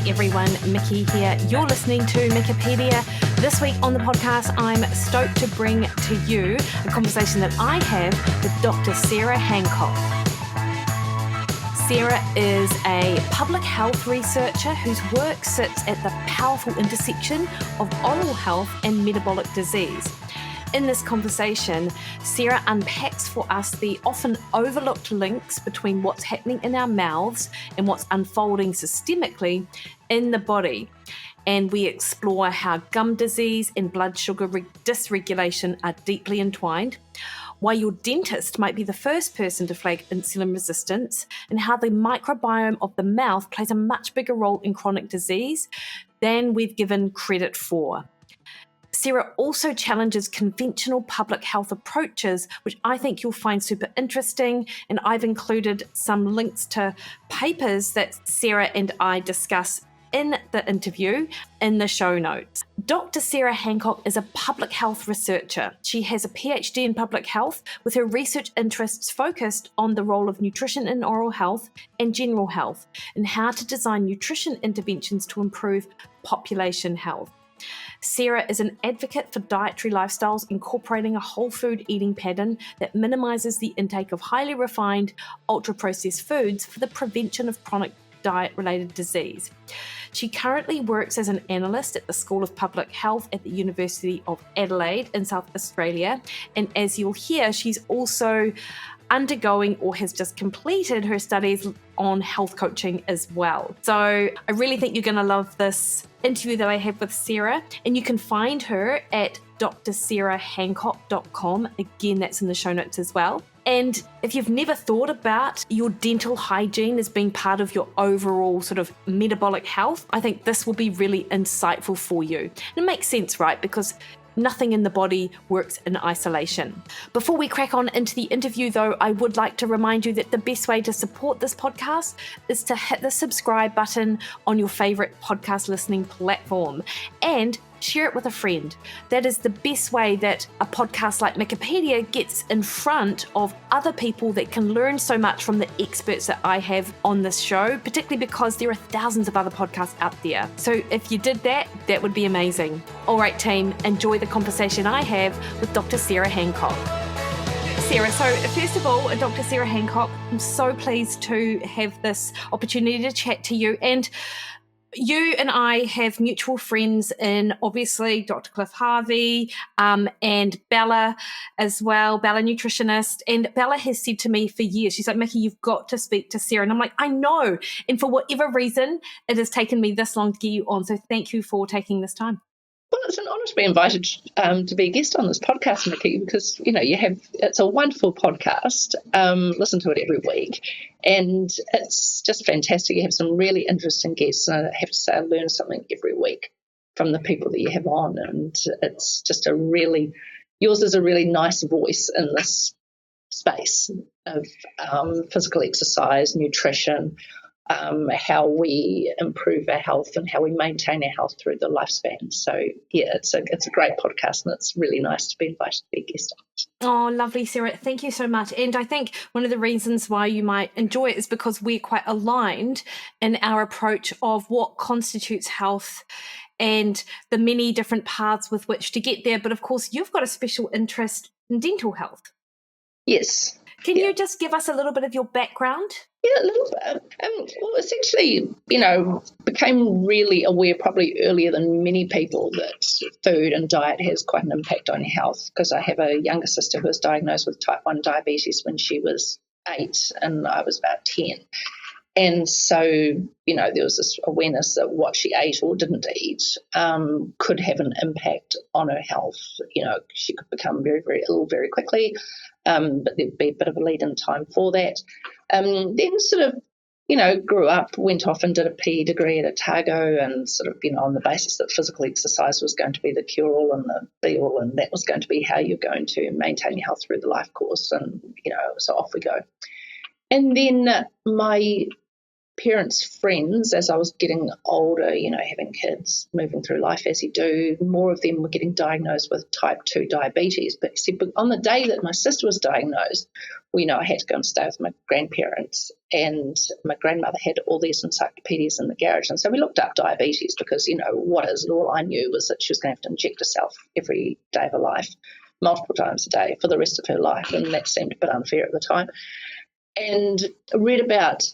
Hey everyone, Mikki here. You're listening to Wikipedia. This week on the podcast, I'm stoked to bring to you a conversation that I have with Dr. Sarah Hancock. Sarah is a public health researcher whose work sits at the powerful intersection of oral health and metabolic disease. In this conversation, Sarah unpacks for us the often overlooked links between what's happening in our mouths and what's unfolding systemically in the body. And we explore how gum disease and blood sugar dysregulation are deeply entwined, why your dentist might be the first person to flag insulin resistance, and how the microbiome of the mouth plays a much bigger role in chronic disease than we've given credit for. Sarah also challenges conventional public health approaches, which I think you'll find super interesting, and I've included some links to papers that Sarah and I discuss in the interview in the show notes. Dr. Sarah Hancock is a public health researcher. She has a PhD in public health with her research interests focused on the role of nutrition in oral health and general health and how to design nutrition interventions to improve population health. Sarah is an advocate for dietary lifestyles incorporating a whole food eating pattern that minimizes the intake of highly refined, ultra-processed foods for the prevention of chronic diet-related disease. She currently works as an analyst at the School of Public Health at the University of Adelaide in South Australia. And as you'll hear, she's also undergoing or has just completed her studies on health coaching as well. So I really think you're going to love this interview that I have with Sarah, and you can find her at drsarahhancock.com. Again, that's in the show notes as well. And if you've never thought about your dental hygiene as being part of your overall sort of metabolic health, I think this will be really insightful for you. And it makes sense, right? Because nothing in the body works in isolation. Before we crack on into the interview, though, I would like to remind you that the best way to support this podcast is to hit the subscribe button on your favorite podcast listening platform and share it with a friend. That is the best way that a podcast like Wikipedia gets in front of other people that can learn so much from the experts that I have on this show, particularly because there are thousands of other podcasts out there. So if you did that, that would be amazing. All right, team, enjoy the conversation I have with Dr. Sarah Hancock. Sarah, so first of all, Dr. Sarah Hancock, I'm so pleased to have this opportunity to chat to you. And you and I have mutual friends in, obviously, Dr. Cliff Harvey and Bella as well, Bella nutritionist. And Bella has said to me for years, she's like, Mikki, you've got to speak to Sarah. And I'm like, I know. And for whatever reason, it has taken me this long to get you on. So thank you for taking this time. Well, it's an honour to be invited to be a guest on this podcast, Mikki, because, it's a wonderful podcast. Listen to it every week. And it's just fantastic. You have some really interesting guests. And I have to say, I learn something every week from the people that you have on. And it's just yours is a really nice voice in this space of physical exercise, nutrition, how we improve our health and how we maintain our health through the lifespan. So, yeah, it's a great podcast, and it's really nice to be invited to be a guest on it. Oh, lovely, Sarah. Thank you so much. And I think one of the reasons why you might enjoy it is because we're quite aligned in our approach of what constitutes health and the many different paths with which to get there. But of course, you've got a special interest in dental health. Yes. Can you just give us a little bit of your background? Yeah, a little bit. Well, essentially, became really aware probably earlier than many people that food and diet has quite an impact on your health, because I have a younger sister who was diagnosed with type 1 diabetes when she was 8 and I was about 10. And so, there was this awareness that what she ate or didn't eat could have an impact on her health. She could become very, very ill very quickly, but there'd be a bit of a lead-in time for that. Then sort of, grew up, went off and did a PE degree at Otago and sort of, on the basis that physical exercise was going to be the cure-all and the be-all, and that was going to be how you're going to maintain your health through the life course. And, so off we go. And then my parents' friends, as I was getting older, having kids, moving through life as you do, more of them were getting diagnosed with type 2 diabetes. But on the day that my sister was diagnosed, I had to go and stay with my grandparents, and my grandmother had all these encyclopedias in the garage. And so we looked up diabetes because, what is it? All I knew was that she was going to have to inject herself every day of her life, multiple times a day for the rest of her life. And that seemed a bit unfair at the time. And read about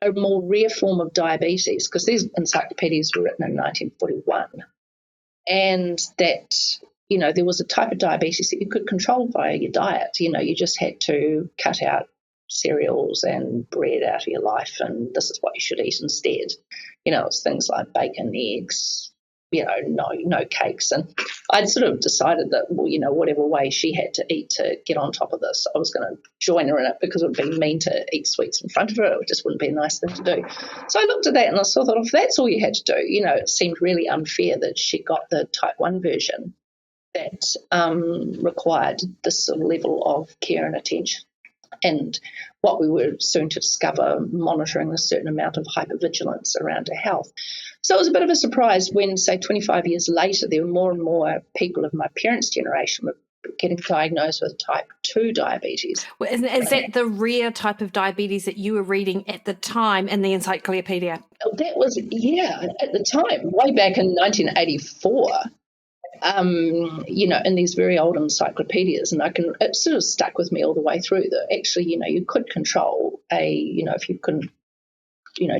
a more rare form of diabetes, because these encyclopedias were written in 1941, and that, there was a type of diabetes that you could control via your diet. You just had to cut out cereals and bread out of your life, and this is what you should eat instead. It's things like bacon, eggs, no cakes. And I'd sort of decided that, whatever way she had to eat to get on top of this, I was going to join her in it, because it would be mean to eat sweets in front of her. It just wouldn't be a nice thing to do. So I looked at that and I thought, if that's all you had to do, it seemed really unfair that she got the type 1 version that required this sort of level of care and attention. And what we were soon to discover, monitoring a certain amount of hypervigilance around her health. So it was a bit of a surprise when, say, 25 years later, there were more and more people of my parents' generation were getting diagnosed with type 2 diabetes. Well, is that the rare type of diabetes that you were reading at the time in the encyclopedia? That was, at the time, way back in 1984. In these very old encyclopedias, and it sort of stuck with me all the way through that actually, you could control if you couldn't,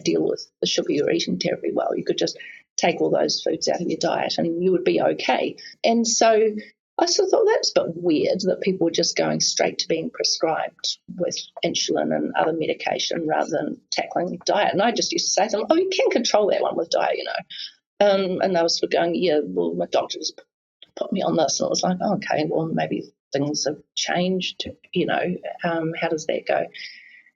deal with the sugar you're eating terribly well, you could just take all those foods out of your diet and you would be okay. And so I sort of thought that's a bit weird that people were just going straight to being prescribed with insulin and other medication rather than tackling diet. And I just used to say to them, you can control that one with diet, and they were sort of going, well, my doctor just put me on this. And it was like, okay, well, maybe things have changed, how does that go?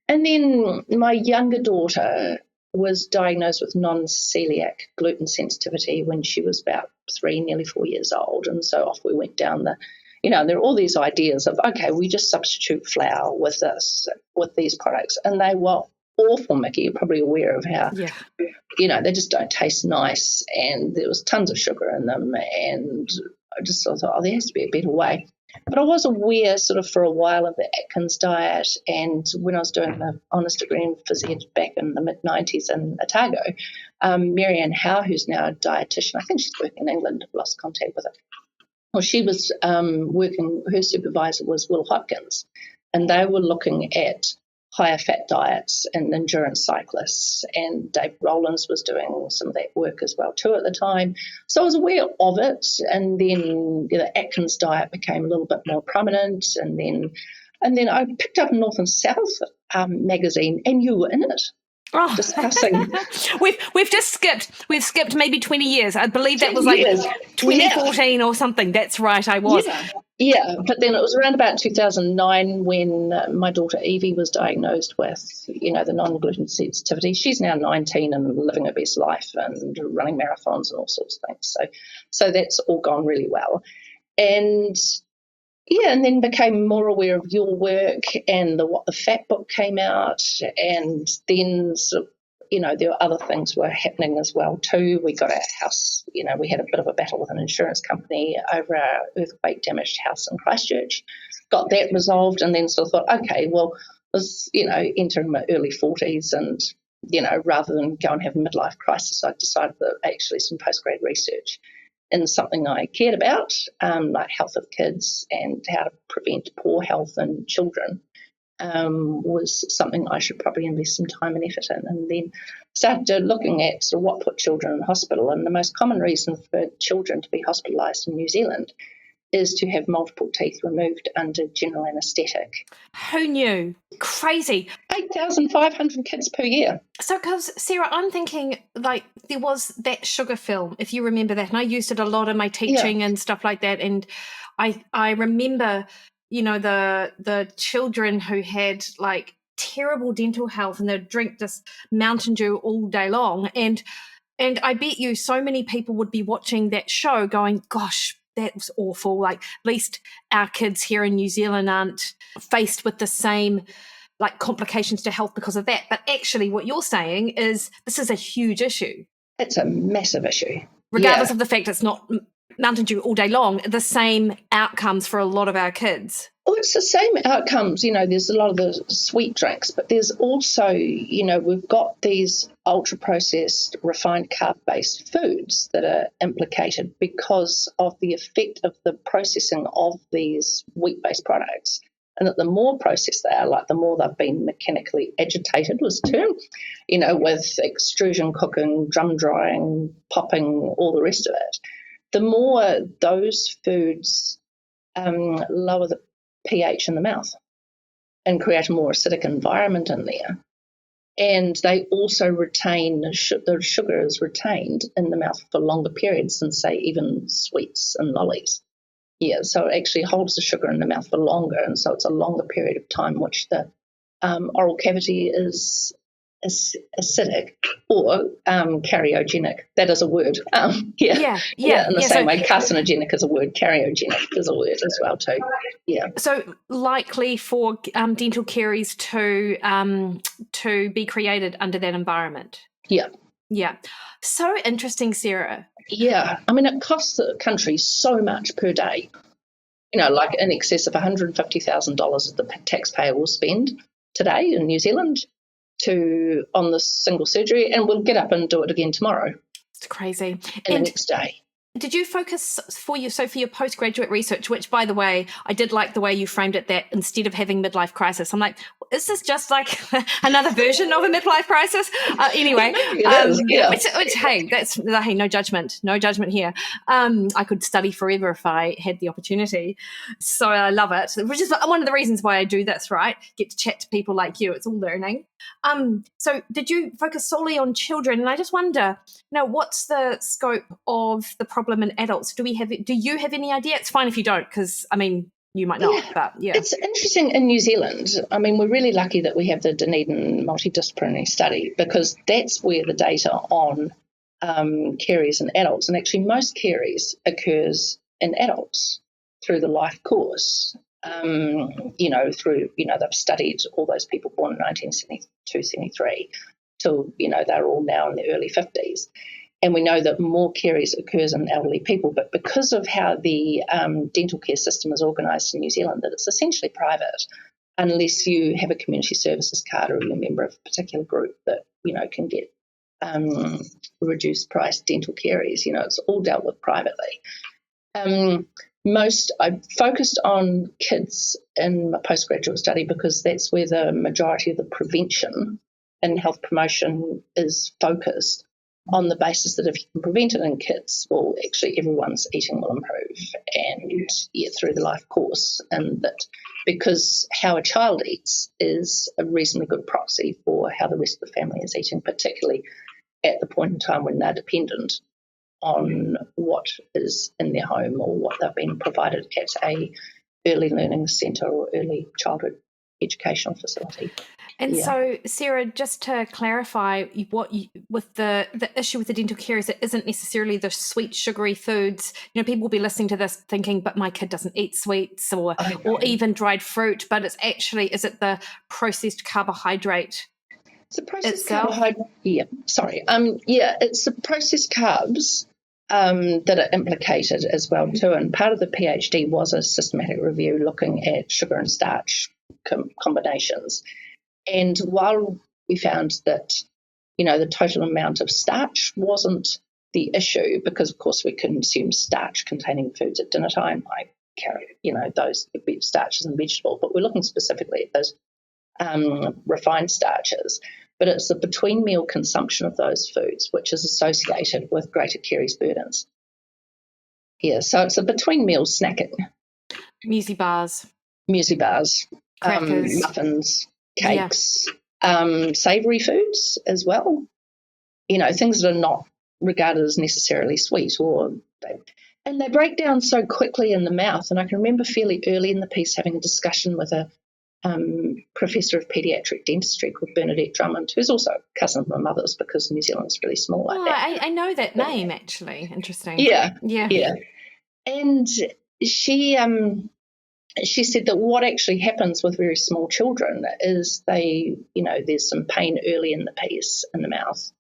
And then my younger daughter was diagnosed with non-celiac gluten sensitivity when she was about 3, nearly 4 years old. And so off we went down there are all these ideas of, okay, we just substitute flour with this, with these products. And they were awful, Mikki. You're probably aware of how, they just don't taste nice, and there was tons of sugar in them, and I just thought, there has to be a better way. But I was aware sort of for a while of the Atkins diet, and when I was doing the honours degree in phys ed back in the mid-90s in Otago, Marianne Howe, who's now a dietitian, I think she's working in England, I've lost contact with her. Well, she was working, her supervisor was Will Hopkins, and they were looking at higher fat diets and endurance cyclists, and Dave Rowlands was doing some of that work as well too at the time. So I was aware of it, and then the Atkins diet became a little bit more prominent, and then I picked up a North and South magazine, and you were in it. Oh. Discussing. We've skipped maybe 20 years. I believe that was like 2014 or something. That's right, I was. Yeah, but then it was around about 2009 when my daughter Evie was diagnosed with, the non-gluten sensitivity. She's now 19 and living her best life and running marathons and all sorts of things. So that's all gone really well. And and then became more aware of your work, and what the Fat book came out, and then sort of, there were other things were happening as well too. We got our house, we had a bit of a battle with an insurance company over our earthquake damaged house in Christchurch, got that resolved, and then sort of thought, okay, well, I was, entering my early 40s, and, rather than go and have a midlife crisis, I decided that actually some postgrad research in something I cared about, like health of kids and how to prevent poor health in children, was something I should probably invest some time and effort in. And then started looking at sort of what put children in hospital. And the most common reason for children to be hospitalised in New Zealand is to have multiple teeth removed under general anaesthetic. Who knew? Crazy. 8,500 kids per year. So, because, Sarah, I'm thinking, like, there was that sugar film, if you remember that, and I used it a lot in my teaching and stuff like that, and I remember, the children who had, like, terrible dental health, and they'd drink this Mountain Dew all day long, and I bet you so many people would be watching that show going, gosh, that was awful. Like, at least our kids here in New Zealand aren't faced with the same like complications to health because of that. But actually what you're saying is this is a huge issue. It's a massive issue. Regardless of the fact it's not Mountain Dew all day long, the same outcomes for a lot of our kids. Well, it's the same outcomes. There's a lot of the sweet drinks, but there's also, we've got these ultra-processed, refined carb-based foods that are implicated because of the effect of the processing of these wheat-based products. And that the more processed they are, like the more they've been mechanically agitated was the term, with extrusion cooking, drum drying, popping, all the rest of it, the more those foods lower the pH in the mouth and create a more acidic environment in there. And they also retain, the sugar is retained in the mouth for longer periods than, say, even sweets and lollies. Yeah, so it actually holds the sugar in the mouth for longer, and so it's a longer period of time which the oral cavity is acidic or karyogenic. That is a word. In the same way, carcinogenic is a word, karyogenic is a word as well too. Yeah. So likely for dental caries to be created under that environment. Yeah. Yeah. So interesting, Sarah. Yeah. I mean, it costs the country so much per day. Like in excess of $150,000 that the taxpayer will spend today in New Zealand on this single surgery, and we'll get up and do it again tomorrow. It's crazy. And the next day. Did you focus for your postgraduate research, which, by the way, I did like the way you framed it, that instead of having midlife crisis, I'm like, is this just like another version of a midlife crisis? Anyway, hey, no judgment here. I could study forever if I had the opportunity. So I love it, which is one of the reasons why I do this, right? Get to chat to people like you. It's all learning. So did you focus solely on children? And I just wonder, what's the scope of the problem in adults? Do you have any idea? It's fine if you don't, because you might not, but yeah. It's interesting in New Zealand. We're really lucky that we have the Dunedin multidisciplinary study, because that's where the data on caries in adults, and actually most caries occurs in adults through the life course. They've studied all those people born in 1972, 73 till, they're all now in their early 50s. And we know that more caries occurs in elderly people, but because of how the dental care system is organised in New Zealand, that it's essentially private, unless you have a community services card or you're a member of a particular group that, can get reduced price dental caries. It's all dealt with privately. I focused on kids in my postgraduate study because that's where the majority of the prevention and health promotion is focused, on the basis that if you can prevent it in kids, well, actually everyone's eating will improve, and through the life course, and that because how a child eats is a reasonably good proxy for how the rest of the family is eating, particularly at the point in time when they're dependent on what is in their home or what they've been provided at a early learning centre or early childhood educational facility. And so, Sarah, just to clarify, with the issue with the dental caries, it isn't necessarily the sweet, sugary foods. People will be listening to this thinking, but my kid doesn't eat sweets or even dried fruit. But it's actually, is it the processed carbohydrate? It's the processed carbohydrate. Yeah, sorry. It's the processed carbs that are implicated as well too. And part of the PhD was a systematic review looking at sugar and starch combinations. And while we found that, the total amount of starch wasn't the issue, because of course we consume starch-containing foods at dinner time, like carrot, those starches and vegetables, but we're looking specifically at those refined starches. But it's the between meal consumption of those foods which is associated with greater caries burdens. Yeah, so it's a between meal snacking. Muesli bars, crackers, muffins, cakes, savoury foods as well. Things that are not regarded as necessarily sweet, and they break down so quickly in the mouth. And I can remember fairly early in the piece having a discussion with a professor of paediatric dentistry called Bernadette Drummond, who's also a cousin of my mother's, because New Zealand's really small like that. I know that name, actually. Interesting. Yeah. And she she said that what actually happens with very small children is there's some pain early in the piece in the mouth.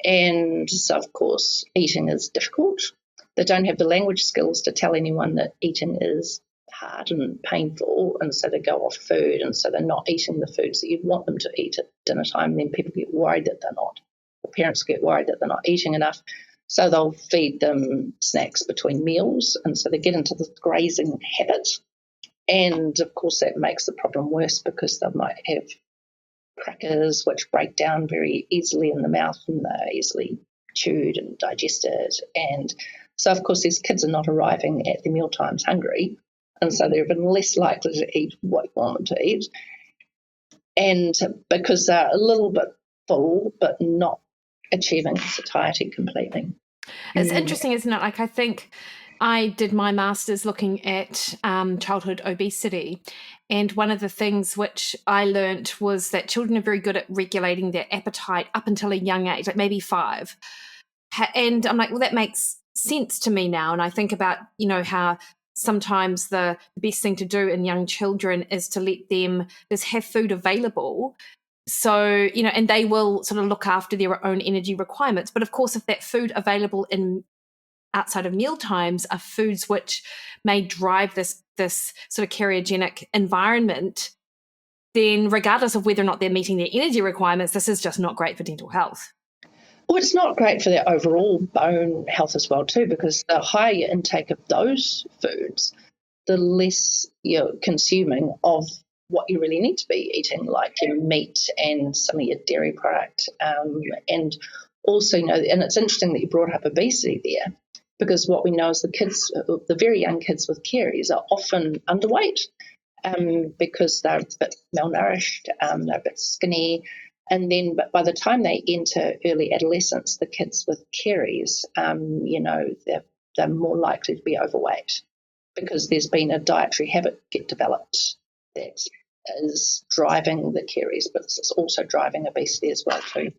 And so, of course, eating is difficult. They don't have the language skills to tell anyone that eating is hard and painful, and so they go off food, and so they're not eating the foods that you'd want them to eat at dinner time. And then people get worried that they're not, or parents get worried that they're not eating enough, so they'll feed them snacks between meals, and so they get into this grazing habit. And, of course, that makes the problem worse because they might have crackers which break down very easily in the mouth and they're easily chewed and digested. And so, of course, these kids are not arriving at their meal times hungry, and so they're even less likely to eat what you want them to eat. And because they're a little bit full but not achieving satiety completely. It's interesting, isn't it? Like, I think I did my master's looking at childhood obesity, and one of the things which I learnt was that children are very good at regulating their appetite up until a young age, like maybe 5. And I'm like, well, that makes sense to me now. And I think about, how sometimes the best thing to do in young children is to let them just have food available. So, and they will sort of look after their own energy requirements. But of course, if that food available outside of meal times are foods which may drive this sort of cardiogenic environment, then regardless of whether or not they're meeting their energy requirements, this is just not great for dental health. Well, it's not great for their overall bone health as well, too, because the higher your intake of those foods, the less you're consuming of what you really need to be eating, like your meat and some of your dairy product. And also, and it's interesting that you brought up obesity there, because what we know is the very young kids with caries are often underweight because they're a bit malnourished, they're a bit skinny. And then, but by the time they enter early adolescence, the kids with caries, they're more likely to be overweight because there's been a dietary habit get developed that is driving the caries, but it's also driving obesity as well too.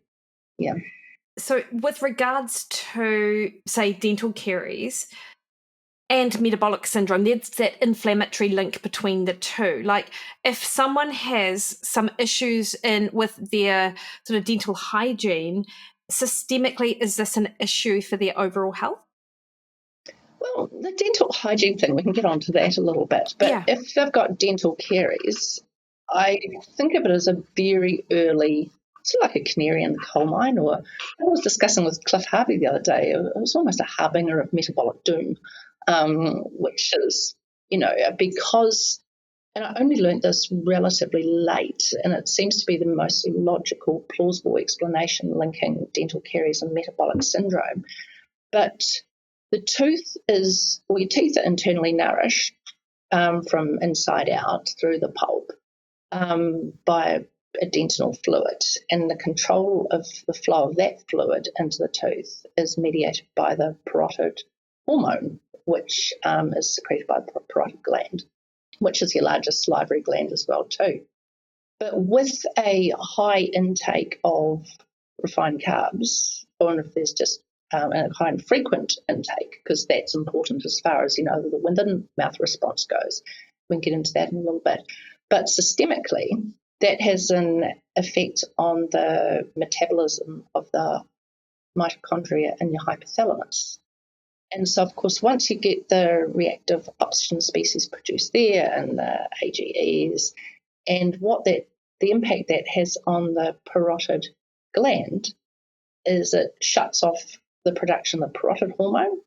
Yeah. So with regards to, say, dental caries and metabolic syndrome, there's that inflammatory link between the two. Like, if someone has some issues with their sort of dental hygiene, systemically, is this an issue for their overall health? Well, the dental hygiene thing, we can get onto that a little bit. But If they've got dental caries, I think of it as a very early, it's like a canary in the coal mine, or I was discussing with Cliff Harvey the other day, it was almost a harbinger of metabolic doom, which is, because, and I only learned this relatively late, and it seems to be the most logical, plausible explanation linking dental caries and metabolic syndrome. But the tooth your teeth are internally nourished from inside out through the pulp by a dentinal fluid, and the control of the flow of that fluid into the tooth is mediated by the parotid hormone, which is secreted by the parotid gland, which is your largest salivary gland as well too. But with a high intake of refined carbs, or if there's just a high and frequent intake, because that's important as far as, the within-mouth response goes. We can get into that in a little bit. But systemically, that has an effect on the metabolism of the mitochondria in your hypothalamus. And so, of course, once you get the reactive oxygen species produced there and the AGEs, and the impact that has on the parotid gland is it shuts off the production of parotid hormone.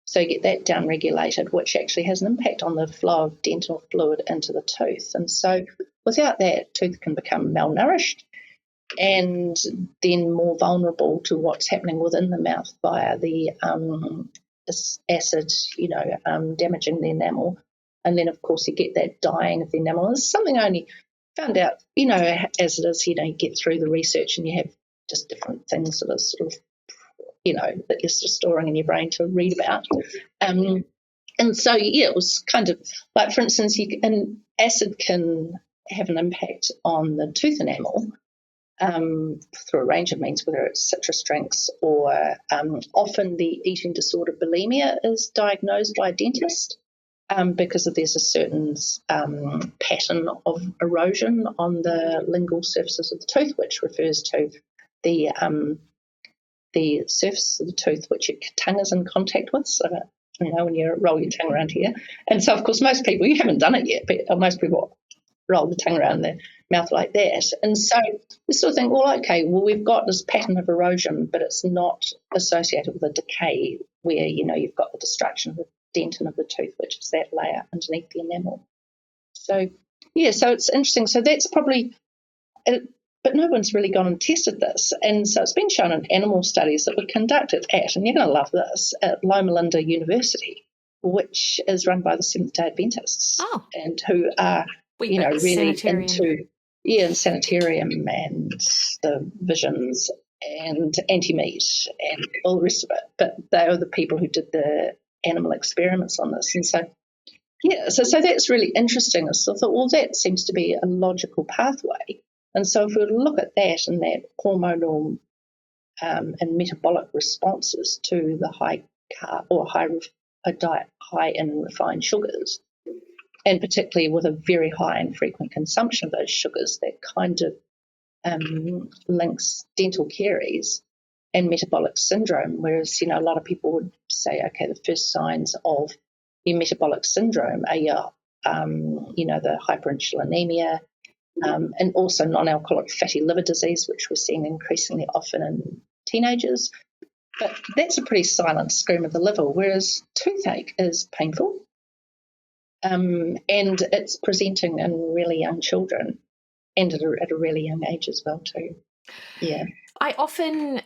So you get that downregulated, which actually has an impact on the flow of dental fluid into the tooth. And so without that, tooth can become malnourished and then more vulnerable to what's happening within the mouth via the acid, damaging the enamel. And then, of course, you get that dying of the enamel. It's something I only found out, as it is, you get through the research and you have just different things that are sort of, that you're sort of storing in your brain to read about. And so, it was kind of like, for instance, an acid can have an impact on the tooth enamel through a range of means, whether it's citrus drinks or often the eating disorder bulimia is diagnosed by a dentist. because there's a certain pattern of erosion on the lingual surfaces of the tooth, which refers to the surface of the tooth which your tongue is in contact with. So, when you roll your tongue around here. And so, of course, most people, you haven't done it yet, but most people roll the tongue around their mouth like that. And so you sort of think, well, okay, we've got this pattern of erosion, but it's not associated with a decay where, you've got the destruction of the dentin of the tooth, which is that layer underneath the enamel. So, so it's interesting. So that's probably, but no one's really gone and tested this. And so it's been shown in animal studies that were conducted at, and you're going to love this, at Loma Linda University, which is run by the Seventh-day Adventists, and who are, really into, and sanitarium and the visions and anti-meat and all the rest of it. But they are the people who did the animal experiments on this. And so, so that's really interesting. So I thought, well, that seems to be a logical pathway. And so if we look at that and that hormonal and metabolic responses to the high carb or a diet high in refined sugars, and particularly with a very high and frequent consumption of those sugars, that kind of links dental caries and metabolic syndrome. Whereas, a lot of people would say, okay, the first signs of your metabolic syndrome are your, the hyperinsulinemia, and also non-alcoholic fatty liver disease, which we're seeing increasingly often in teenagers. But that's a pretty silent scream of the liver, whereas toothache is painful, and it's presenting in really young children and at a really young age as well too. Yeah. I often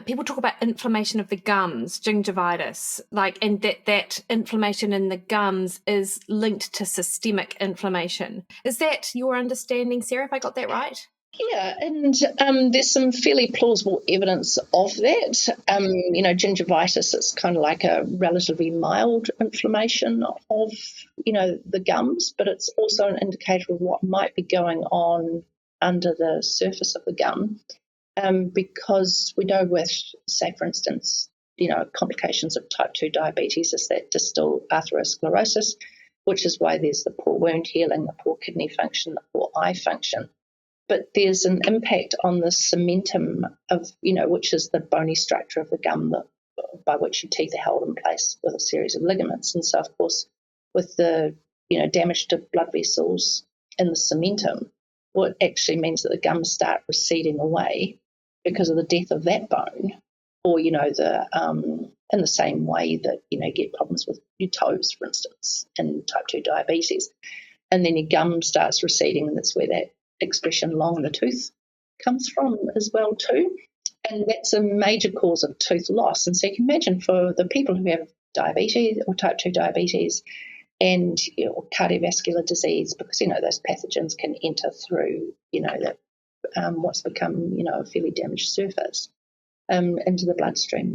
people talk about inflammation of the gums, gingivitis, and that inflammation in the gums is linked to systemic inflammation. Is that your understanding, Sarah, if I got that right? Yeah, and there's some fairly plausible evidence of that. Gingivitis is kind of like a relatively mild inflammation of, the gums, but it's also an indicator of what might be going on under the surface of the gum. Because we know with, say, for instance, complications of type 2 diabetes is that distal atherosclerosis, which is why there's the poor wound healing, the poor kidney function, the poor eye function. But there's an impact on the cementum of, which is the bony structure of the gum by which your teeth are held in place with a series of ligaments. And so, of course, with the, damage to blood vessels in the cementum, well, it actually means that the gums start receding away because of the death of that bone, or, in the same way that, you get problems with your toes, for instance, in type 2 diabetes. And then your gum starts receding, and that's where that expression long in the tooth comes from as well too. And that's a major cause of tooth loss. And so you can imagine for the people who have diabetes or type 2 diabetes and cardiovascular disease, because, those pathogens can enter through, what's become, a fairly damaged surface into the bloodstream,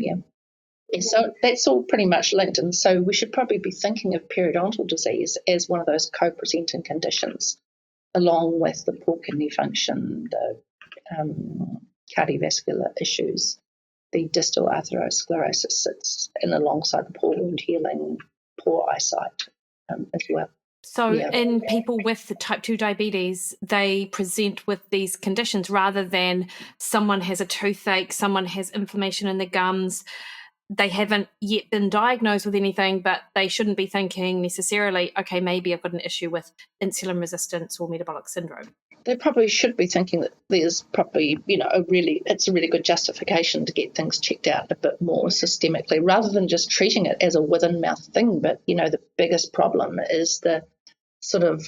And so that's all pretty much linked. And so we should probably be thinking of periodontal disease as one of those co-presenting conditions, along with the poor kidney function, the cardiovascular issues, the distal atherosclerosis sits in alongside the poor wound healing, poor eyesight as well. So in people with the type 2 diabetes, they present with these conditions rather than someone has a toothache, someone has inflammation in the gums. They haven't yet been diagnosed with anything, but they shouldn't be thinking necessarily, okay, maybe I've got an issue with insulin resistance or metabolic syndrome. They probably should be thinking that there's probably, it's a really good justification to get things checked out a bit more systemically rather than just treating it as a within-mouth thing. But, the biggest problem is the sort of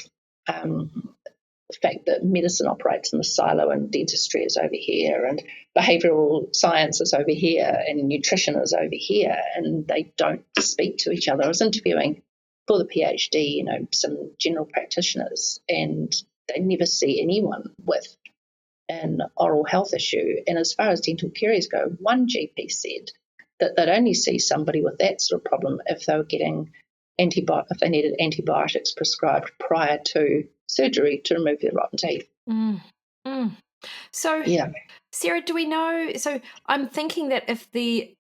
fact that medicine operates in the silo and dentistry is over here and behavioural science is over here and nutrition is over here, and they don't speak to each other. I was interviewing for the PhD, some general practitioners, and they never see anyone with an oral health issue. And as far as dental caries go, one GP said that they'd only see somebody with that sort of problem if they were getting if they needed antibiotics prescribed prior to surgery to remove their rotten teeth. So, Sarah, do we know? So I'm thinking that if the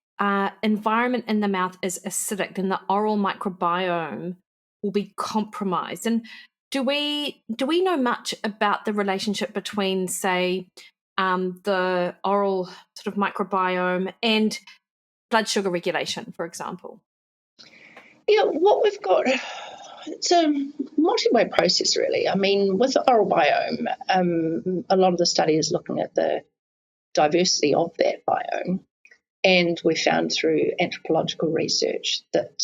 environment in the mouth is acidic, then the oral microbiome will be compromised. And do we know much about the relationship between, say, the oral sort of microbiome and blood sugar regulation, for example? Yeah, what we've got, it's a multi-way process, really. I mean, with the oral biome, a lot of the study is looking at the diversity of that biome. And we found through anthropological research that,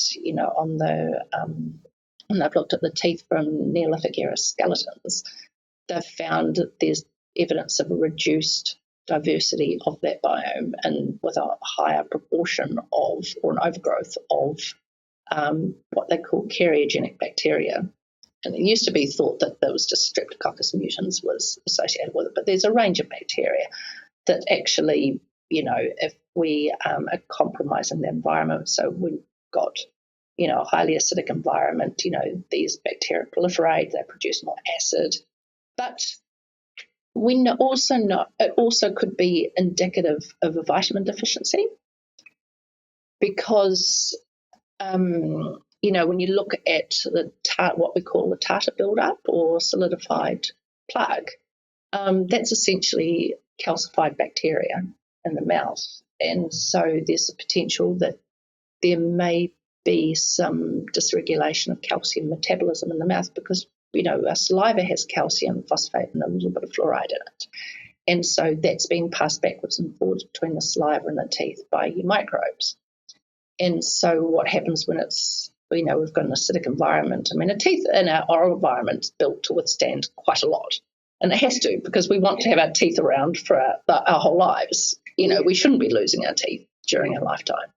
when they've looked at the teeth from Neolithic era skeletons, they've found that there's evidence of a reduced diversity of that biome and with a higher proportion of, or an overgrowth of, what they call karyogenic bacteria. And it used to be thought that there was just Streptococcus mutans was associated with it, but there's a range of bacteria that actually, if we are compromising the environment, so we've got, a highly acidic environment, these bacteria proliferate, they produce more acid. But we also know it also could be indicative of a vitamin deficiency because, when you look at what we call the tartar buildup or solidified plaque, that's essentially calcified bacteria in the mouth. And so there's a potential that there may be some dysregulation of calcium metabolism in the mouth because, our saliva has calcium, phosphate, and a little bit of fluoride in it. And so that's being passed backwards and forwards between the saliva and the teeth by your microbes. And so what happens when it's, we've got an acidic environment? I mean, a teeth in our oral environment is built to withstand quite a lot. And it has to, because we want to have our teeth around for our whole lives. We shouldn't be losing our teeth during our lifetime,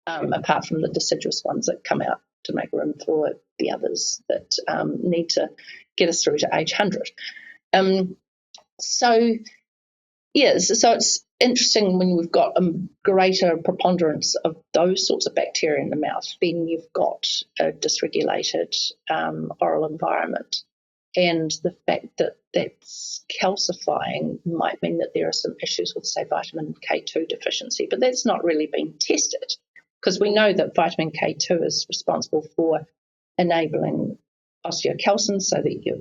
apart from the deciduous ones that come out to make room for the others that need to get us through to age 100. So it's interesting when we've got a greater preponderance of those sorts of bacteria in the mouth, then you've got a dysregulated oral environment. And the fact that that's calcifying might mean that there are some issues with, say, vitamin K2 deficiency, but that's not really been tested because we know that vitamin K2 is responsible for enabling osteocalcin so that your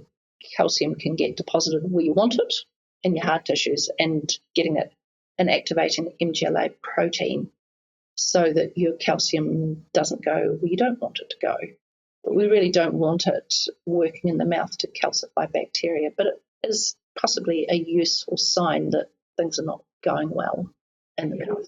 calcium can get deposited where you want it in your hard tissues and getting it and activating MGLA protein so that your calcium doesn't go where you don't want it to go. But we really don't want it working in the mouth to calcify bacteria, but it is possibly a useful sign that things are not going well in the mouth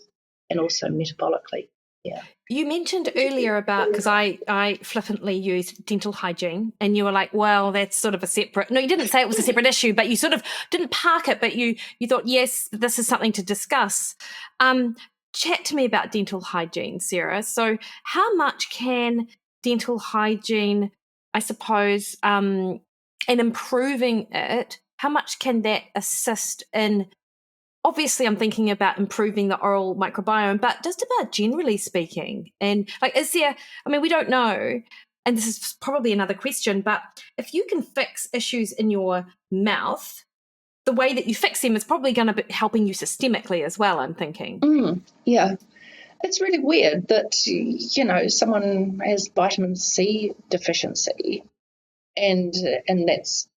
and also metabolically. Yeah. You mentioned earlier about, because I flippantly used dental hygiene, and you were like, well, that's sort of a separate, no, you didn't say it was a separate issue, but you sort of didn't park it, but you thought, yes, this is something to discuss. Chat to me about dental hygiene, Sarah. So how much can dental hygiene, I suppose, and improving it, how much can that assist in, obviously I'm thinking about improving the oral microbiome, but just about generally speaking, and like, is there, I mean, we don't know, and this is probably another question, but if you can fix issues in your mouth, the way that you fix them is probably going to be helping you systemically as well, I'm thinking. Yeah. It's really weird that, someone has vitamin C deficiency and that's,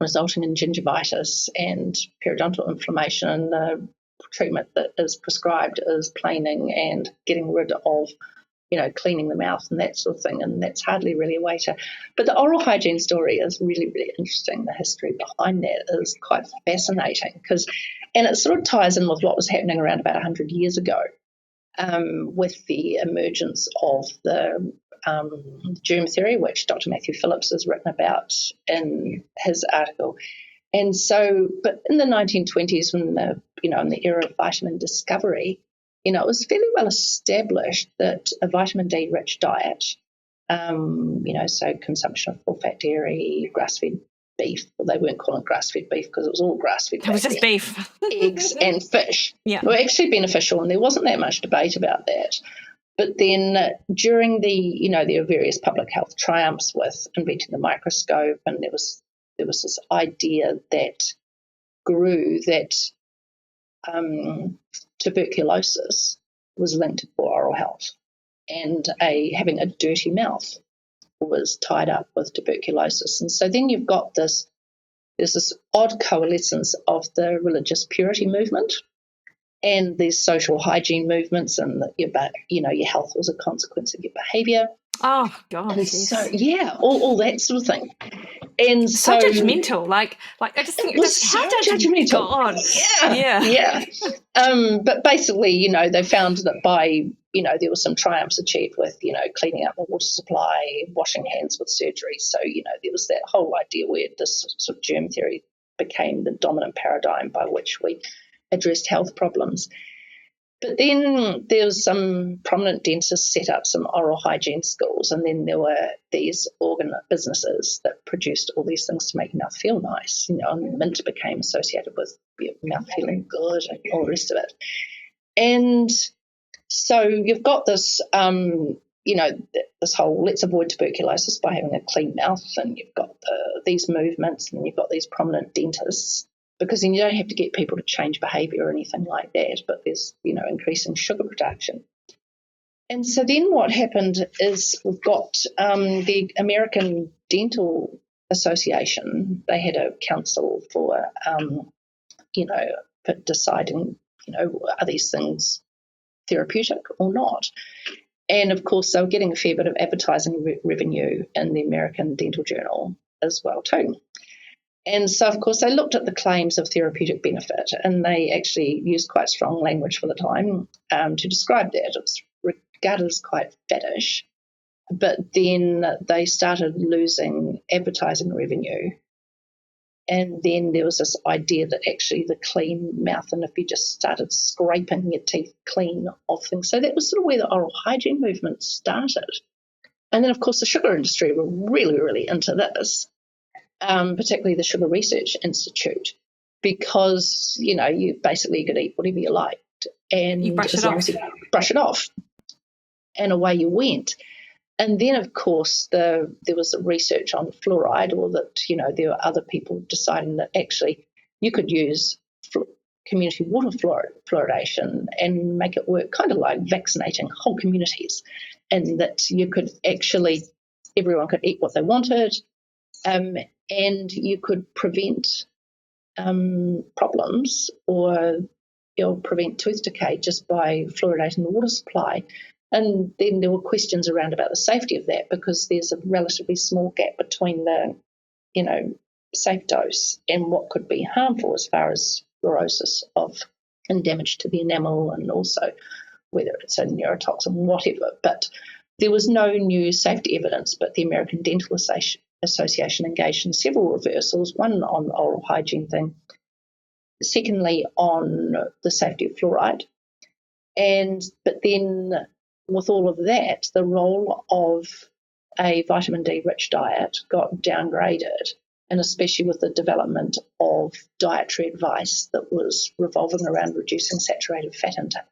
resulting in gingivitis and periodontal inflammation, and the treatment that is prescribed is planing and getting rid of, cleaning the mouth and that sort of thing, and that's hardly really a way to. But the oral hygiene story is really, really interesting. The history behind that is quite fascinating and it sort of ties in with what was happening around about 100 years ago with the emergence of the germ theory, which Dr. Matthew Phillips has written about in his article. And so, but in the 1920s, when in the era of vitamin discovery, it was fairly well established that a vitamin D rich diet, so consumption of full fat dairy, grass-fed beef, well, they weren't calling it grass-fed beef because it was all grass-fed. It was just beef. Eggs and fish were actually beneficial, and there wasn't that much debate about that. But then during there were various public health triumphs with inventing the microscope, and there was this idea that grew that tuberculosis was linked to poor oral health, and having a dirty mouth was tied up with tuberculosis. And so then you've got there's this odd coalescence of the religious purity movement and these social hygiene movements, and your health was a consequence of your behaviour. Oh gosh, and yes. so all that sort of thing. And so judgmental, like I just think it was so judgmental. God. Yeah. But basically, they found that by there was some triumphs achieved with cleaning up the water supply, washing hands with surgery. So there was that whole idea where this sort of germ theory became the dominant paradigm by which we addressed health problems. But then there was some prominent dentists set up some oral hygiene schools, and then there were these organ businesses that produced all these things to make your mouth feel nice. And mint became associated with your mouth feeling good and all the rest of it. And so you've got this, this whole let's avoid tuberculosis by having a clean mouth, and you've got these movements, and you've got these prominent dentists, because then you don't have to get people to change behaviour or anything like that, but there's, increasing sugar production. And so then what happened is we've got the American Dental Association. They had a council for, for deciding, are these things therapeutic or not? And, of course, they were getting a fair bit of advertising revenue in the American Dental Journal as well too. And so, of course, they looked at the claims of therapeutic benefit, and they actually used quite strong language for the time to describe that. It was regarded as quite faddish. But then they started losing advertising revenue. And then there was this idea that actually the clean mouth, and if you just started scraping your teeth clean of things. So that was sort of where the oral hygiene movement started. And then, of course, the sugar industry were really, really into this. Particularly the Sugar Research Institute, because, you basically could eat whatever you liked, and you brush it off, and away you went. And then, of course, there was research on fluoride, or that, there were other people deciding that actually you could use community water fluoridation and make it work kind of like vaccinating whole communities, and that you could actually, everyone could eat what they wanted, and you could prevent problems or prevent tooth decay just by fluoridating the water supply. And then there were questions around about the safety of that, because there's a relatively small gap between the, safe dose and what could be harmful as far as fluorosis and damage to the enamel, and also whether it's a neurotoxin, whatever. But there was no new safety evidence, but the American Dental Association engaged in several reversals, one on the oral hygiene thing, secondly on the safety of fluoride. But then with all of that, the role of a vitamin D rich diet got downgraded, and especially with the development of dietary advice that was revolving around reducing saturated fat intake.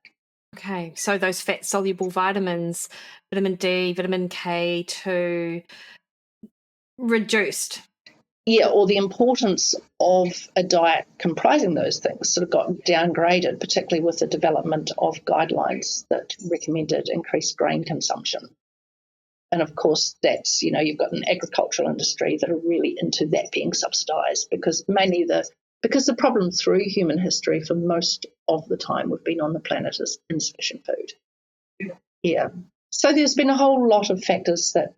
Okay, so those fat-soluble vitamins, vitamin D, vitamin K2, reduced. Yeah, or the importance of a diet comprising those things sort of got downgraded, particularly with the development of guidelines that recommended increased grain consumption. And of course, that's, you've got an agricultural industry that are really into that being subsidised, because the problem through human history for most of the time we've been on the planet is insufficient food. Yeah. So there's been a whole lot of factors that,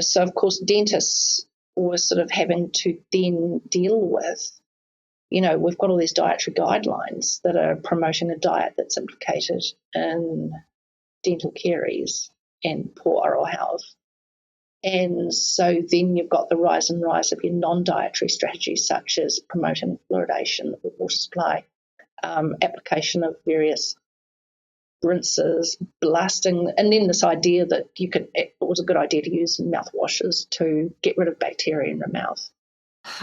so of course dentists were sort of having to then deal with, we've got all these dietary guidelines that are promoting a diet that's implicated in dental caries and poor oral health. And so then you've got the rise of your non-dietary strategies, such as promoting fluoridation of the water supply, application of various rinses, blasting, and then this idea that it was a good idea to use mouthwashes to get rid of bacteria in your mouth.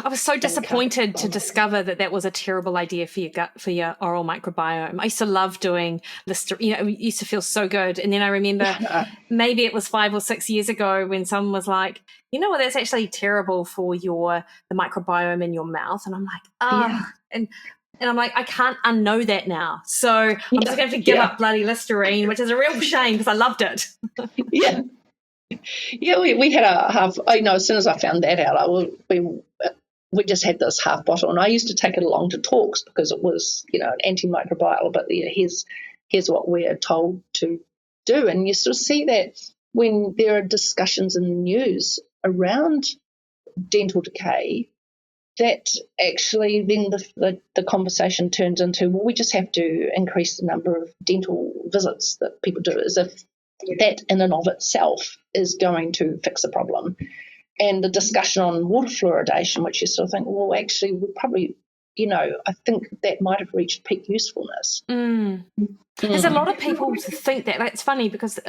I was so disappointed to discover that was a terrible idea for your gut, for your oral microbiome. I used to love doing Listerine, it used to feel so good. And then I remember maybe it was 5 or 6 years ago when someone was like, that's actually terrible for the microbiome in your mouth. And I'm like, and And I'm like, I can't unknow that now. So I'm just going to have to give up bloody Listerine, which is a real shame because I loved it. Yeah. Yeah, we had a half, as soon as I found that out, we just had this half bottle, and I used to take it along to talks because it was, an antimicrobial, but here's what we're told to do. And you sort of see that when there are discussions in the news around dental decay, that actually then the conversation turns into, well, we just have to increase the number of dental visits that people do, as if that in and of itself is going to fix the problem. And the discussion on water fluoridation, which you sort of think, well, actually, we probably, I think that might have reached peak usefulness. There's a lot of people who think that. It's funny because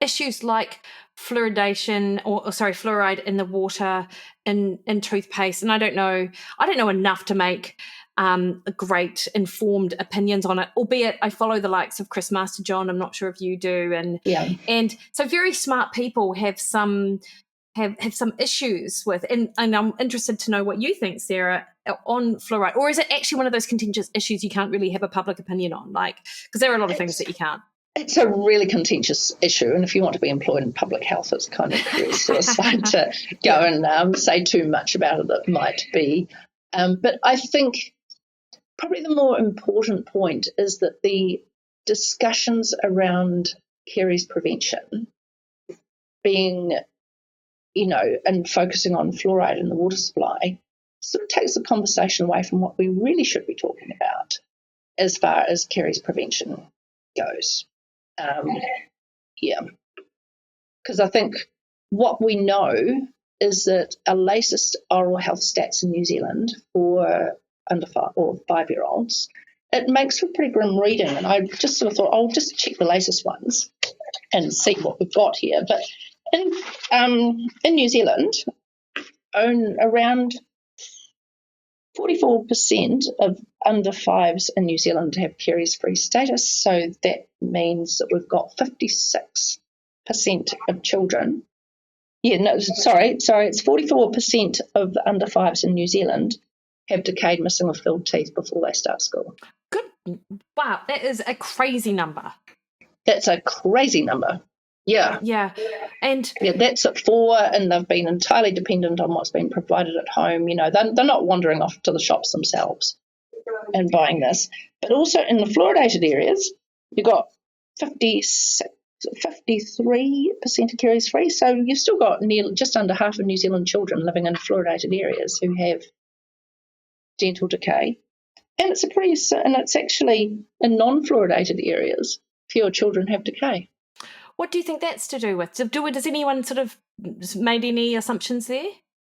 issues like fluoridation fluoride in the water, in toothpaste, and I don't know enough to make great informed opinions on it, albeit I follow the likes of Chris Masterjohn. I'm not sure if you do. And so very smart people have some issues with, and I'm interested to know what you think, Sarah, on fluoride. Or is it actually one of those contentious issues you can't really have a public opinion on? Because there are a lot of things that you can't. It's a really contentious issue, and if you want to be employed in public health, it's kind of suicide to go and say too much about it. That might be. But I think probably the more important point is that the discussions around caries prevention being, and focusing on fluoride in the water supply sort of takes the conversation away from what we really should be talking about as far as caries prevention goes. Because I think what we know is that our latest oral health stats in New Zealand for under 5-year-olds, it makes for pretty grim reading. And I just sort of thought, I'll just check the latest ones and see what we've got here. But in New Zealand, around 44% of under 5s in New Zealand have caries-free status. So that means that we've got 56% of children. It's 44% of the under 5s in New Zealand have decayed, missing, or filled teeth before they start school. Good. Wow, that is a crazy number. That's a crazy number. Yeah. Yeah. And that's at 4, and they've been entirely dependent on what's been provided at home. They're not wandering off to the shops themselves and buying this. But also in the fluoridated areas, you've got 53% of caries free. So you've still got just under half of New Zealand children living in fluoridated areas who have dental decay. And it's actually in non-fluoridated areas, fewer children have decay. What do you think that's to do with? Does anyone sort of made any assumptions there?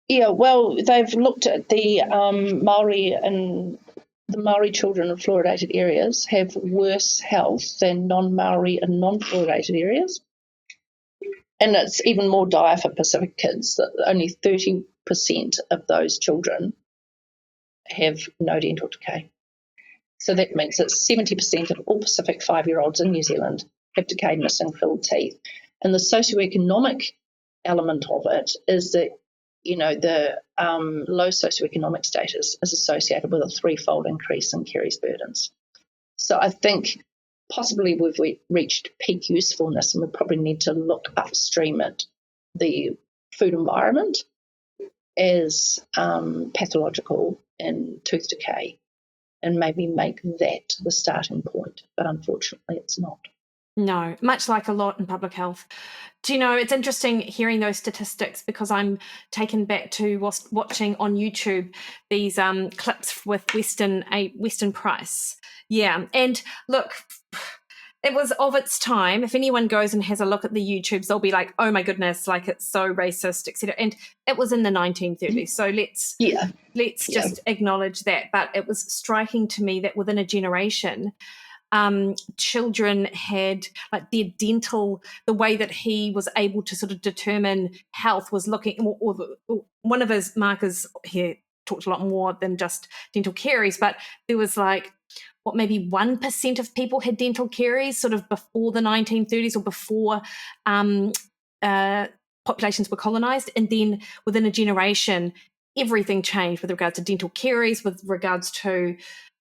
Yeah, well, they've looked at the Maori, and the Maori children in fluoridated areas have worse health than non-Maori and non-fluoridated areas. And it's even more dire for Pacific kids, that only 30% of those children have no dental decay. So that means that 70% of all Pacific 5-year-olds in New Zealand have decayed, missing, filled teeth. And the socioeconomic element of it is that, the low socioeconomic status is associated with a 3-fold increase in caries burdens. So I think possibly we've reached peak usefulness, and we probably need to look upstream at the food environment as pathological in tooth decay, and maybe make that the starting point. But unfortunately, it's not. No, much like a lot in public health. Do you know, it's interesting hearing those statistics, because I'm taken back to watching on YouTube these clips with Western Price. Yeah, and look, it was of its time. If anyone goes and has a look at the YouTubes, they'll be like, oh my goodness, like it's so racist, etc. And it was in the 1930s. So let's just acknowledge that. But it was striking to me that within a generation, children had like their dental, the way that he was able to sort of determine health was looking, or one of his markers here talked a lot more than just dental caries, but there was like, maybe 1% of people had dental caries sort of before the 1930s, or before populations were colonized. And then within a generation, everything changed with regards to dental caries, with regards to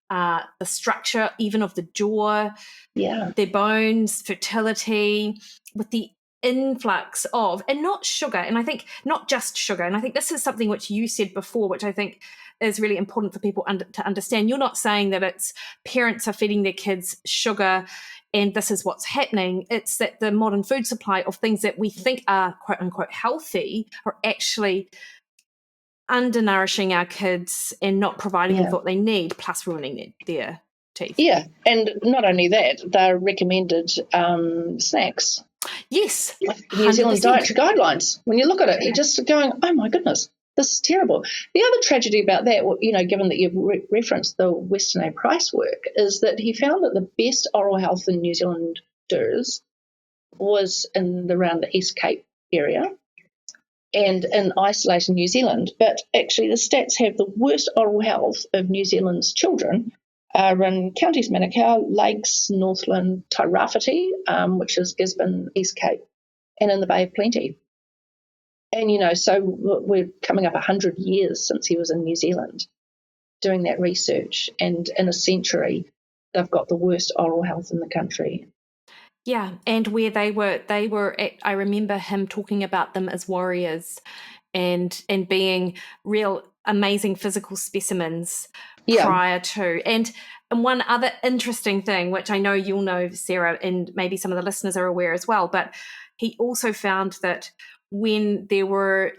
the structure even of the jaw, their bones, fertility, with the influx of, and not sugar, and I think not just sugar, and I think this is something which you said before, which I think is really important for people to understand. You're not saying that it's parents are feeding their kids sugar and this is what's happening. It's that the modern food supply of things that we think are quote unquote healthy are actually undernourishing our kids and not providing them what they need, plus ruining their teeth. Yeah, and not only that, they're recommended snacks. Yes, New Zealand dietary guidelines. When you look at it, you're just going, oh my goodness, this is terrible. The other tragedy about that, given that you've referenced the Weston A. Price work, is that he found that the best oral health in New Zealanders was around the East Cape area and in isolated New Zealand. But actually the stats have the worst oral health of New Zealand's children are in counties Manukau, Lakes, Northland, Tairāwhiti, which is Gisborne, East Cape, and in the Bay of Plenty. And, so we're coming up 100 years since he was in New Zealand doing that research. And in a century, they've got the worst oral health in the country. Yeah, and where they were I remember him talking about them as warriors and being real amazing physical specimens prior to. And one other interesting thing, which I know you'll know, Sarah, and maybe some of the listeners are aware as well, but he also found that when there were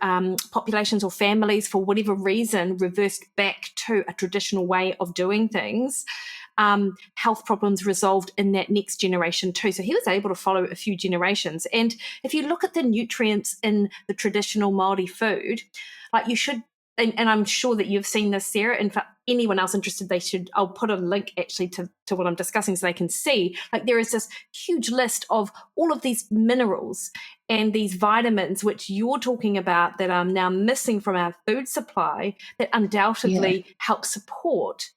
populations or families, for whatever reason, reversed back to a traditional way of doing things, health problems resolved in that next generation too. So he was able to follow a few generations. And if you look at the nutrients in the traditional Māori food, like you should, and I'm sure that you've seen this, Sarah, and for anyone else interested, I'll put a link actually to what I'm discussing so they can see, like there is this huge list of all of these minerals and these vitamins which you're talking about that are now missing from our food supply that undoubtedly help support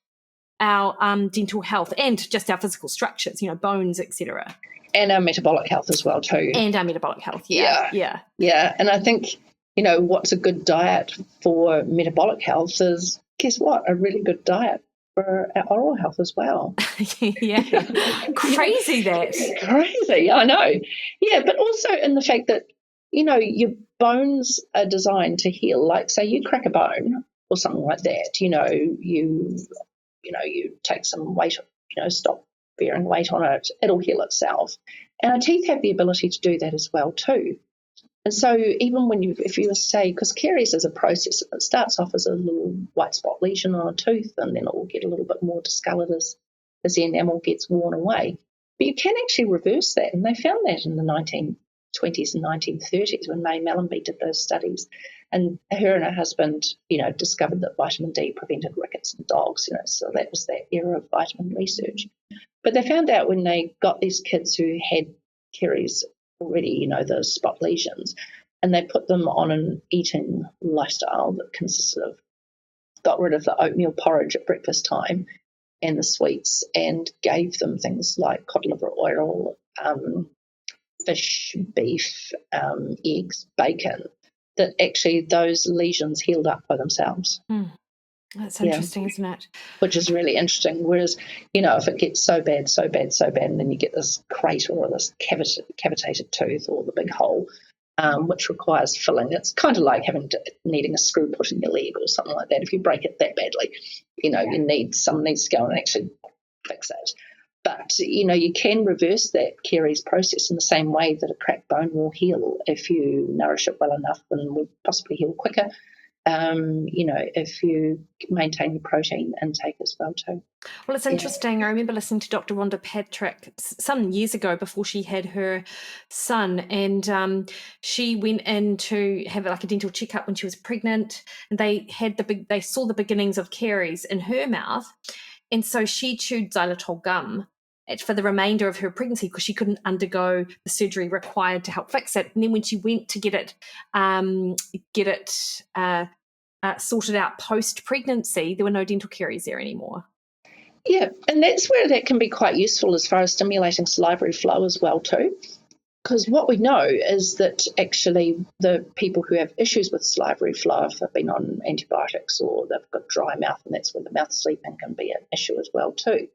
our dental health and just our physical structures, bones, etc. And our metabolic health as well too. And our metabolic health, yeah. And I think, what's a good diet for metabolic health is, guess what, a really good diet for our oral health as well. Yeah, crazy that. Crazy, I know. Yeah, but also in the fact that, your bones are designed to heal. Like, say you crack a bone or something like that, you take some weight, stop bearing weight on it, it'll heal itself. And our teeth have the ability to do that as well too. And so even if you say, because caries is a process, it starts off as a little white spot lesion on a tooth, and then it will get a little bit more discoloured as the enamel gets worn away. But you can actually reverse that, and they found that in the 1920s and 1930s when May Mellenby did those studies. And her and her husband, discovered that vitamin D prevented rickets in dogs, so that was that era of vitamin research. But they found out when they got these kids who had caries already, the spot lesions, and they put them on an eating lifestyle that consisted of, got rid of the oatmeal porridge at breakfast time and the sweets and gave them things like cod liver oil, fish, beef, eggs, bacon, that actually those lesions healed up by themselves. That's interesting, isn't it? Which is really interesting. Whereas, if it gets so bad, and then you get this crater or this cavitated tooth or the big hole, which requires filling. It's kind of like needing a screw put in your leg or something like that. If you break it that badly, someone needs to go and actually fix it. But, you can reverse that caries process in the same way that a cracked bone will heal if you nourish it well enough, and will possibly heal quicker. If you maintain your protein intake as well too. Well, it's interesting. I remember listening to Dr. Rhonda Patrick some years ago before she had her son, and she went in to have like a dental checkup when she was pregnant, and they saw the beginnings of caries in her mouth, and so she chewed xylitol gum for the remainder of her pregnancy because she couldn't undergo the surgery required to help fix it. And then when she went to get it sorted out post-pregnancy, there were no dental caries there anymore. Yeah, and that's where that can be quite useful as far as stimulating salivary flow as well too. Because what we know is that actually the people who have issues with salivary flow, if they've been on antibiotics or they've got dry mouth, and that's where the mouth sleeping can be an issue as well too,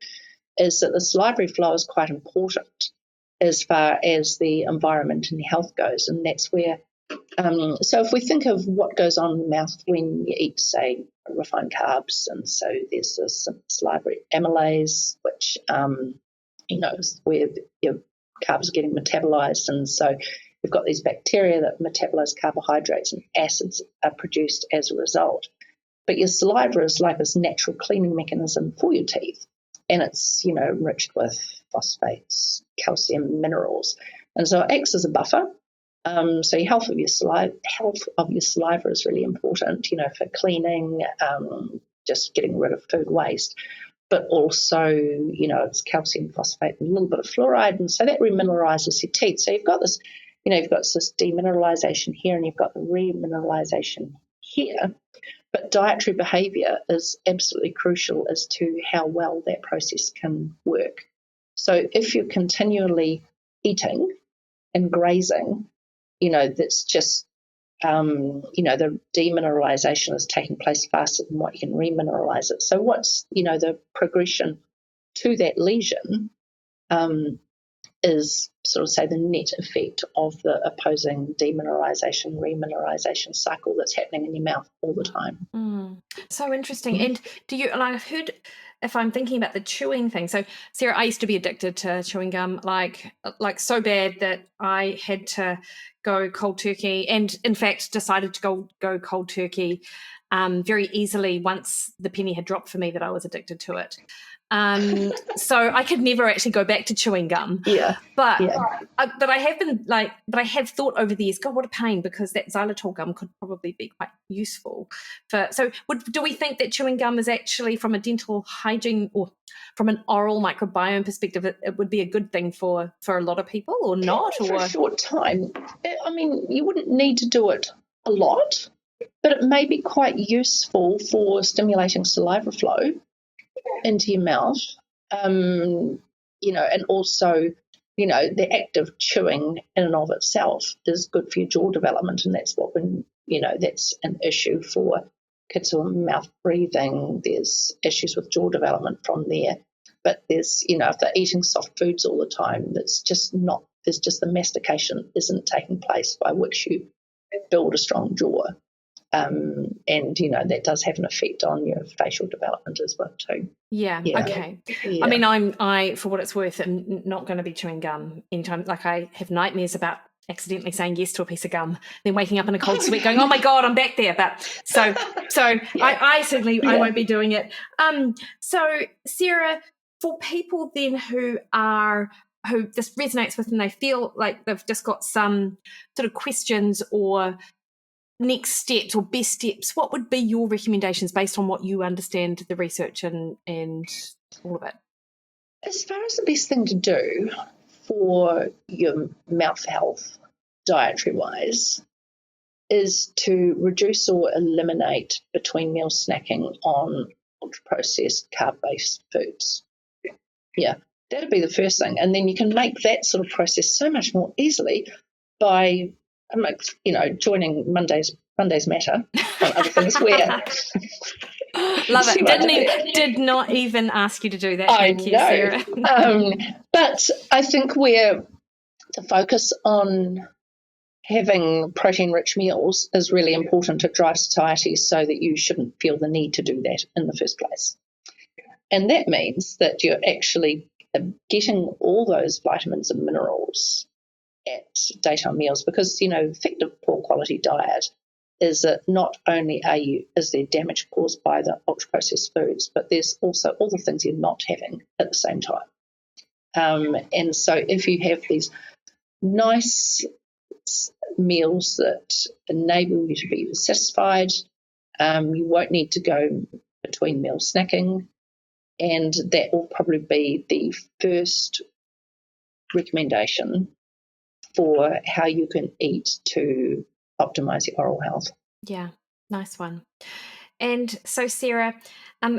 is that the salivary flow is quite important as far as the environment and health goes. And that's where, so if we think of what goes on in the mouth when you eat, say, refined carbs, and so there's this salivary amylase, which, is where your carbs are getting metabolized. And so you've got these bacteria that metabolize carbohydrates, and acids are produced as a result. But your saliva is like this natural cleaning mechanism for your teeth. And it's, enriched with phosphates, calcium, minerals. And so it acts as a buffer. So your health of your saliva is really important, for cleaning, just getting rid of food waste. But also, it's calcium, phosphate, and a little bit of fluoride. And so that remineralizes your teeth. So you've got this, you've got this demineralization here, and you've got the remineralization here. But dietary behaviour is absolutely crucial as to how well that process can work. So if you're continually eating and grazing, that's just, the demineralisation is taking place faster than what you can remineralise it. So what's, the progression to that lesion is sort of, say, the net effect of the opposing demineralisation, remineralisation cycle that's happening in your mouth all the time. So interesting. And do you, like, I've heard, if I'm thinking about the chewing thing, so Sarah, I used to be addicted to chewing gum, like so bad that I had to go cold turkey, and in fact decided to go cold turkey very easily once the penny had dropped for me that I was addicted to it. So I could never actually go back to chewing gum. But I have thought over the years, God, what a pain, because that xylitol gum could probably be quite useful do we think that chewing gum is actually, from a dental hygiene or from an oral microbiome perspective, it would be a good thing for a lot of people, or not? For a short time. I mean, you wouldn't need to do it a lot, but it may be quite useful for stimulating saliva flow into your mouth, and also, the act of chewing in and of itself is good for your jaw development, and that's that's an issue for kids who are mouth breathing. There's issues with jaw development from there. But there's, if they're eating soft foods all the time, there's just the mastication isn't taking place by which you build a strong jaw. And, that does have an effect on your facial development as well too. Yeah. Okay. Yeah. I mean, I, for what it's worth, am not going to be chewing gum anytime. Like, I have nightmares about accidentally saying yes to a piece of gum, then waking up in a cold sweat going, oh my God, I'm back there. But so yeah. I certainly, I won't be doing it. So Sarah, for people then who this resonates with, and they feel like they've just got some sort of questions or next steps or best steps, what would be your recommendations based on what you understand, the research and all of it? As far as the best thing to do for your mouth health, dietary-wise, is to reduce or eliminate between meal snacking on ultra-processed carb-based foods. Yeah, that'd be the first thing. And then you can make that sort of process so much more easily by joining Monday's Matter and other things where love it. Did not even ask you to do that. Thank you, Sarah. But I think we're to focus on having protein-rich meals is really important to drive satiety, so that you shouldn't feel the need to do that in the first place. And that means that you're actually getting all those vitamins and minerals at daytime meals, because, effective poor quality diet is that not only is there damage caused by the ultra-processed foods, but there's also all the things you're not having at the same time. And so if you have these nice meals that enable you to be satisfied, you won't need to go between meal snacking, and that will probably be the first recommendation for how you can eat to optimize your oral health. Yeah, nice one. And so, Sarah,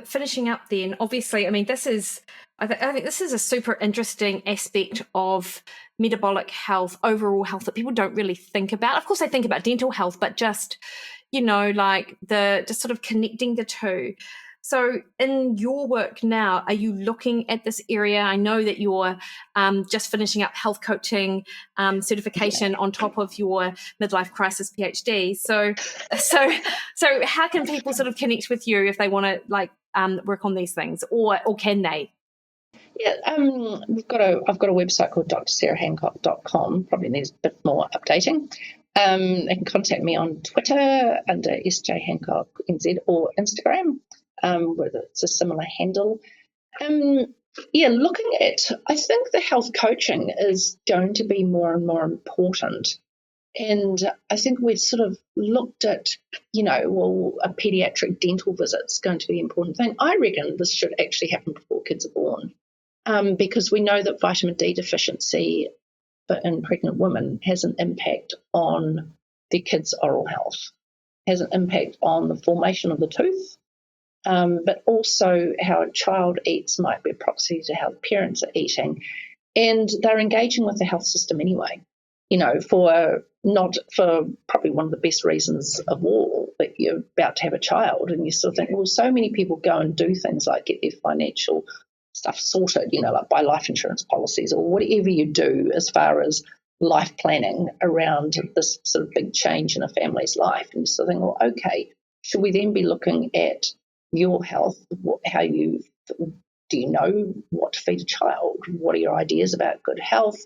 finishing up then, obviously, I mean, I think this is a super interesting aspect of metabolic health, overall health, that people don't really think about. Of course, they think about dental health, but just, like just sort of connecting the two. So in your work now, are you looking at this area? I know that you're just finishing up health coaching certification on top of your midlife crisis PhD. So how can people sort of connect with you if they want to work on these things, or can they? Yeah, I've got a website called drsarahhancock.com. Probably needs a bit more updating. They can contact me on Twitter under sjhancocknz or Instagram, where it's a similar handle. Looking at, I think the health coaching is going to be more and more important. And I think we've sort of looked at, a pediatric dental visit's going to be an important thing. I reckon this should actually happen before kids are born. Because we know that vitamin D deficiency in pregnant women has an impact on their kids' oral health, has an impact on the formation of the tooth, but also how a child eats might be a proxy to how the parents are eating. And they're engaging with the health system anyway, not for probably one of the best reasons of all, that you're about to have a child and you still think, well, so many people go and do things like get their financial stuff sorted, like buy life insurance policies or whatever you do as far as life planning around this sort of big change in a family's life. And you sort of think, well, okay, should we then be looking at your health? Do you know what to feed a child? What are your ideas about good health?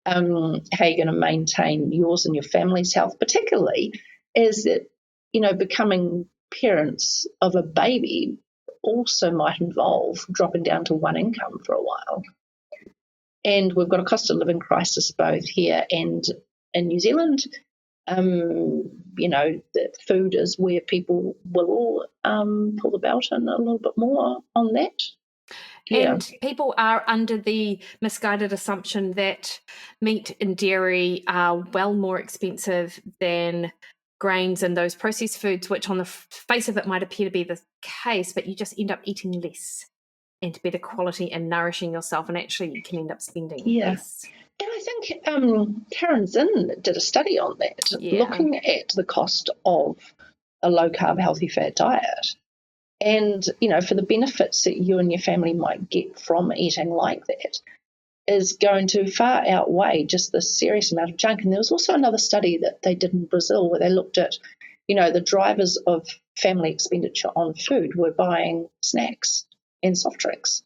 How are you going to maintain yours and your family's health, particularly as it, becoming parents of a baby also might involve dropping down to one income for a while. And we've got a cost of living crisis both here and in New Zealand. That food is where people will pull the belt in a little bit more on that. Yeah. And people are under the misguided assumption that meat and dairy are well more expensive than grains and those processed foods, which on the face of it might appear to be the case, but you just end up eating less and better quality and nourishing yourself, and actually you can end up spending less. And I think Karen Zinn did a study on that, looking at the cost of a low-carb, healthy fat diet. And, for the benefits that you and your family might get from eating like that is going to far outweigh just the serious amount of junk. And there was also another study that they did in Brazil where they looked at, the drivers of family expenditure on food were buying snacks and soft drinks.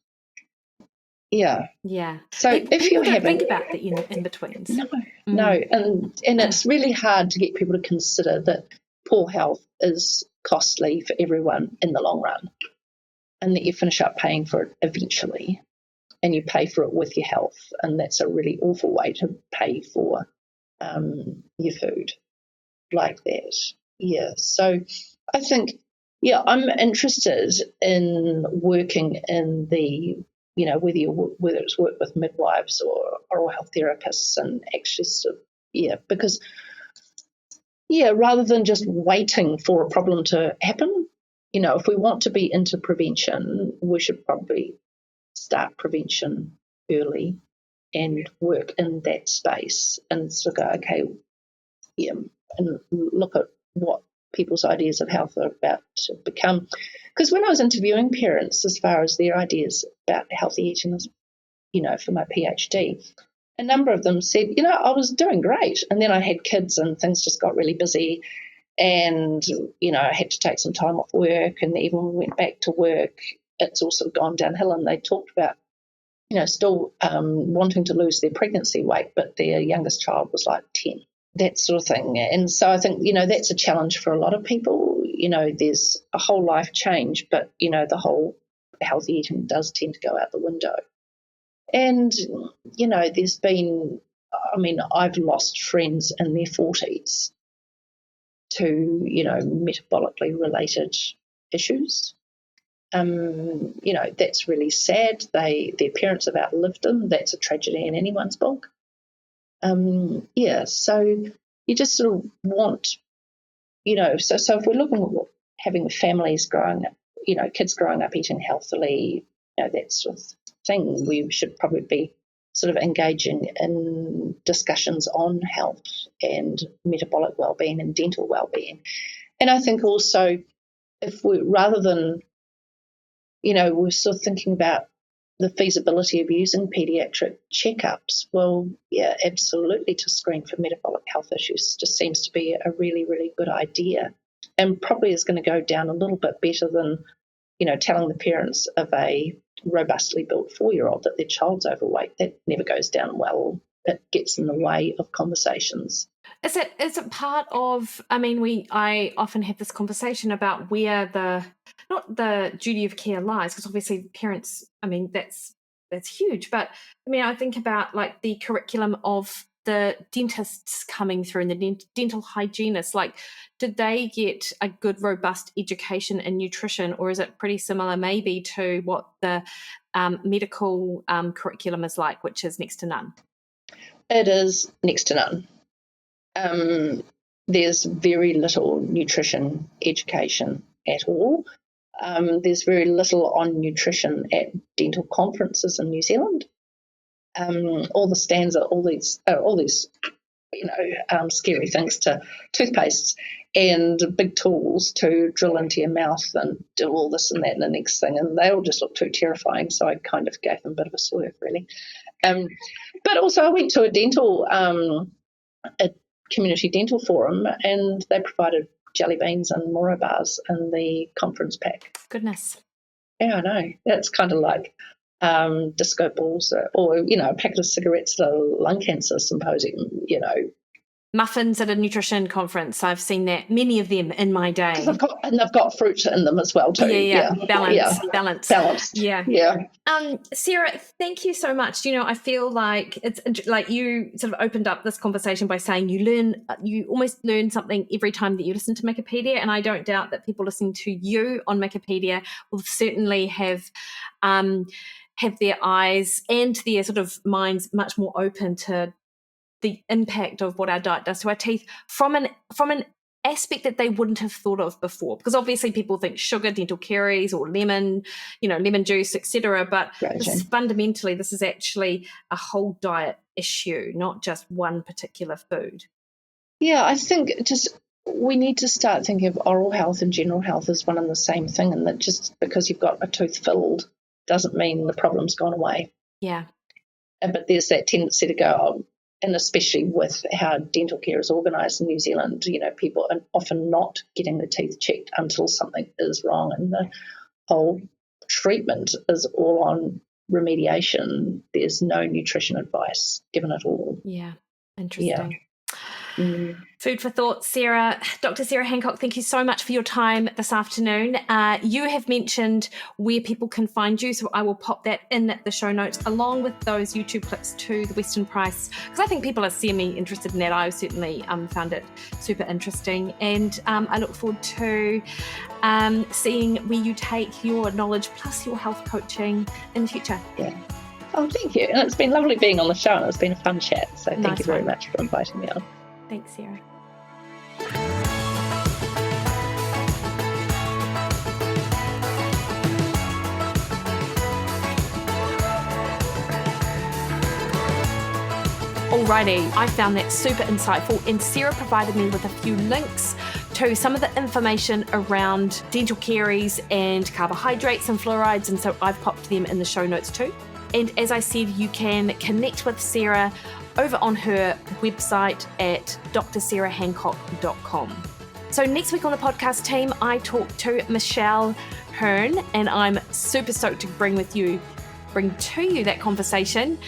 Yeah. Yeah. So if you think about the in-betweens. No. And it's really hard to get people to consider that poor health is costly for everyone in the long run, and that you finish up paying for it eventually, and you pay for it with your health, and that's a really awful way to pay for your food like that. Yeah, so I think, I'm interested in working in the, whether it's work with midwives or oral health therapists, and actually because rather than just waiting for a problem to happen, if we want to be into prevention, we should probably start prevention early and work in that space and sort of go, okay, and look at what people's ideas of health are about to become. Because when I was interviewing parents as far as their ideas about healthy eating, for my PhD, a number of them said, I was doing great. And then I had kids and things just got really busy. And, I had to take some time off work. And even when we went back to work, it's also gone downhill. And they talked about, still wanting to lose their pregnancy weight, but their youngest child was like 10, that sort of thing. And so I think, that's a challenge for a lot of people. There's a whole life change, but, the whole healthy eating does tend to go out the window. And, there's been, I've lost friends in their 40s to, metabolically related issues. That's really sad. Their parents have outlived them. That's a tragedy in anyone's book. So you just sort of want, so if we're looking at having families growing up, kids growing up eating healthily, that sort of thing. We should probably be sort of engaging in discussions on health and metabolic well-being and dental well-being. And I think also, if we, rather than, we're sort of thinking about the feasibility of using pediatric checkups, well, yeah, absolutely, to screen for metabolic health issues just seems to be a really, really good idea, and probably is going to go down a little bit better than, telling the parents of a robustly built 4-year-old that their child's overweight. That never goes down well. It gets in the way of conversations. Is it part of, I often have this conversation about where not the duty of care lies, because obviously parents, that's huge. But I think about like the curriculum of the dentists coming through and the dental hygienists. Like, did they get a good, robust education in nutrition, or is it pretty similar maybe to what the medical curriculum is like, which is next to none? It is next to none. There's very little nutrition education at all. There's very little on nutrition at dental conferences in New Zealand. All the stands are all these scary things to toothpastes and big tools to drill into your mouth and do all this and that and the next thing, and they all just look too terrifying. So I kind of gave them a bit of a swerve, really. But also, I went to a community dental forum, and they provided jelly beans and Moro bars in the conference pack. Goodness. Yeah, I know. That's kind of like disco balls or a packet of cigarettes at a lung cancer symposium, Muffins at a nutrition conference. I've seen that, many of them in my day. They've got fruit in them as well too. Yeah. Balance. Yeah. Sarah, thank you so much. I feel like it's like you sort of opened up this conversation by saying you almost learn something every time that you listen to Wikipedia, and I don't doubt that people listening to you on Wikipedia will certainly have their eyes and their sort of minds much more open to the impact of what our diet does to our teeth from an aspect that they wouldn't have thought of before. Because obviously people think sugar, dental caries, or lemon juice, etc. But fundamentally, this is actually a whole diet issue, not just one particular food. Yeah, I think we need to start thinking of oral health and general health as one and the same thing, and that just because you've got a tooth filled doesn't mean the problem's gone away. Yeah. But there's that tendency to go, and especially with how dental care is organised in New Zealand, people are often not getting their teeth checked until something is wrong, and the whole treatment is all on remediation. There's no nutrition advice given at all. Yeah, interesting. Yeah. Food for thought, Sarah. Dr. Sarah Hancock, thank you so much for your time this afternoon. You have mentioned where people can find you, so I will pop that in the show notes along with those YouTube clips to the Western Price, because I think people are semi-interested in that. I certainly found it super interesting, and I look forward to seeing where you take your knowledge plus your health coaching in the future. Yeah. Oh, thank you. And it's been lovely being on the show, and it's been a fun chat. So thank you very much for inviting me on. Thanks, Sarah. Alrighty, I found that super insightful, and Sarah provided me with a few links to some of the information around dental caries and carbohydrates and fluorides, and so I've popped them in the show notes too. And as I said, you can connect with Sarah over on her website at drsarahhancock.com. So next week on the podcast team, I talk to Michelle Hearn, and I'm super stoked to bring to you that conversation.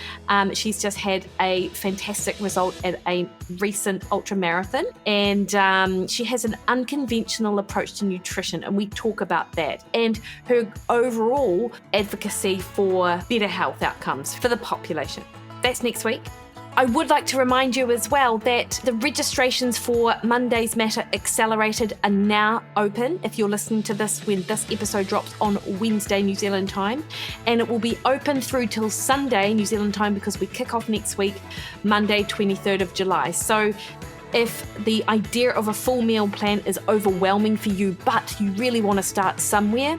She's just had a fantastic result at a recent ultra marathon, and she has an unconventional approach to nutrition, and we talk about that and her overall advocacy for better health outcomes for the population. That's next week. I would like to remind you as well that the registrations for Monday's Matter Accelerated are now open if you're listening to this when this episode drops on Wednesday New Zealand time, and it will be open through till Sunday New Zealand time because we kick off next week, Monday 23rd of July. So If the idea of a full meal plan is overwhelming for you, but you really want to start somewhere,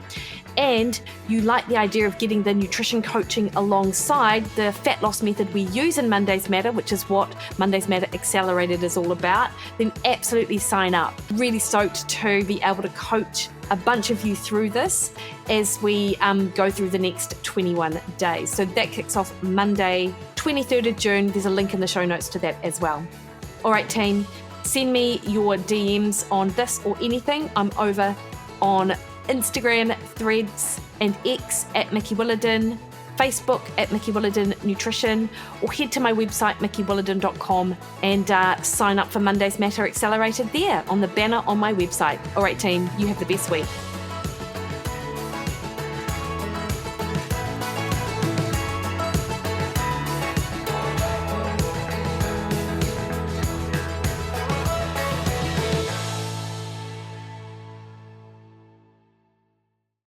and you like the idea of getting the nutrition coaching alongside the fat loss method we use in Mondays Matter, which is what Mondays Matter Accelerated is all about, then absolutely sign up. Really stoked to be able to coach a bunch of you through this as we go through the next 21 days. So that kicks off Monday, 23rd of June. There's a link in the show notes to that as well. All right, team, send me your DMs on this or anything. I'm over on Instagram, Threads, and X at Mikki Williden, Facebook at Mikki Williden Nutrition, or head to my website, mikiwilliden.com, and sign up for Mondays Matter Accelerated there on the banner on my website. All right, team, you have the best week.